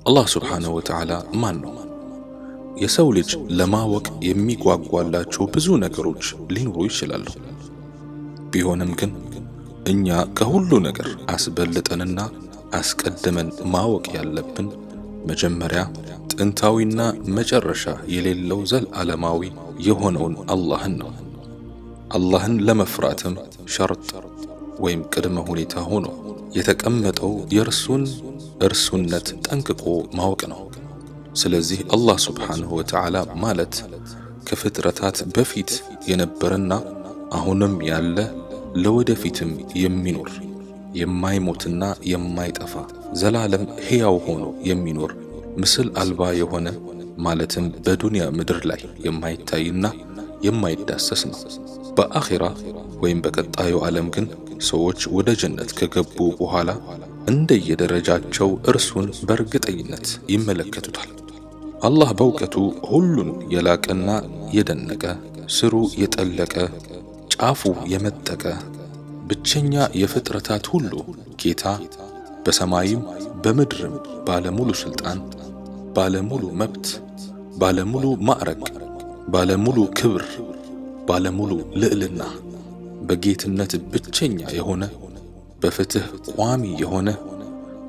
አላህ ሱብሓነሁ ወተዓላ ማን ነው? የሰው ልጅ ለማወቅ የሚጓጓላቸው ብዙ ነገሮች ሊኖሩ ይችላሉ። ቢሆንም ግን እኛ ከሁሉ ነገር አስበልጠንና አስቀድመን ማወቅ ያለብን መጀመሪያ ጥንታዊና መጨረሻ የሌለው ዘላለማዊ የሆነውን አላህን ነው። አላህን ለመፍራትም ሸርጥ ወይም ቅድመ ሁኔታ ሆኖ የተቀመጠው የእርሱን እርሱነት ጠንቅቆ ማወቅ ነው። ስለዚህ አላህ ሱብሓነሁ ወተዓላ ማለት ከፍጥረታት በፊት የነበረና አሁንም ያለ ለወደፊትም የሚኖር የማይሞትና የማይጠፋ ዘላለም ሕያው ሆኖ የሚኖር ምስል አልባ የሆነ ማለትም በዱንያ ምድር ላይ የማይታይና የማይዳሰስ ነው። በአኺራ ወይም በቀጣዩ ዓለም ግን ሰዎች ወደ ጀነት ከገቡ በኋላ እንደየደረጃቸው እርሱን በእርግጠኝነት ይመለከቱታል። አላህ በእውቀቱ ሁሉን የላቀና የደነቀ ስሩ የጠለቀ ጫፉ የመጠቀ ብቸኛ የፍጥረታት ሁሉ ጌታ በሰማይም በምድርም ባለሙሉ ስልጣን ባለሙሉ መብት ባለሙሉ ማዕረግ ባለሙሉ ክብር ባለሙሉ ልዕልና በጌትነት ብቸኛ የሆነ በፍትህ ቋሚ የሆነ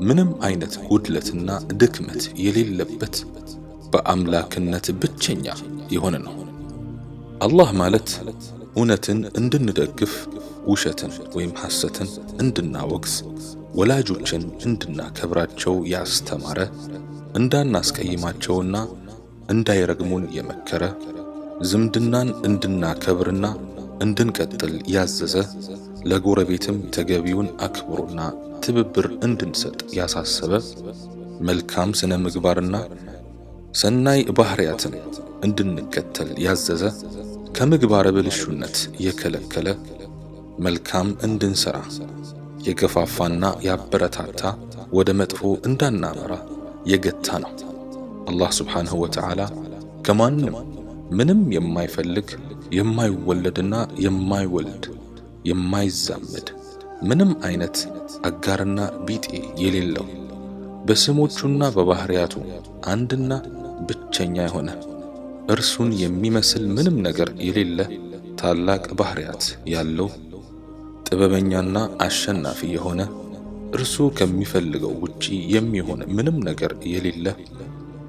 ምንም አይነት ጉድለትና ድክመት የሌለበት በአምላክነት ብቸኛ የሆነ ነው። አላህ ማለት እውነትን እንድንደግፍ ውሸትን ወይም ሐሰትን እንድናወግዝ ወላጆችን እንድናከብራቸው ያስተማረ እንዳናስቀይማቸውና እንዳይረግሙን የመከረ ዝምድናን እንድናከብርና እንድንቀጥል ያዘዘ ለጎረቤትም ተገቢውን አክብሮና ትብብር እንድንሰጥ ያሳሰበ መልካም ስነ ምግባርና ሰናይ ባህሪያትን እንድንከተል ያዘዘ ከምግባረ ብልሹነት የከለከለ መልካም እንድንሰራ የገፋፋና ያበረታታ ወደ መጥፎ እንዳናመራ የገታ ነው። አላህ ሱብሓነሁ ወተዓላ ከማንም ምንም የማይፈልግ የማይወለድና የማይወልድ የማይዛመድ ምንም አይነት አጋርና ቢጤ የሌለው በስሞቹና በባህሪያቱ አንድና ብቸኛ የሆነ እርሱን የሚመስል ምንም ነገር የሌለ ታላቅ ባህሪያት ያለው ጥበበኛና አሸናፊ የሆነ እርሱ ከሚፈልገው ውጪ የሚሆን ምንም ነገር የሌለ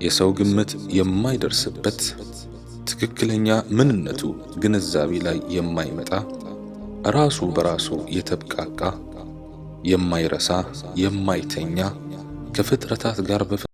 የሰው ግምት የማይደርስበት ትክክለኛ ምንነቱ ግንዛቤ ላይ የማይመጣ ራሱ በራሱ የተብቃቃ የማይረሳ የማይተኛ ከፍጥረታት ጋር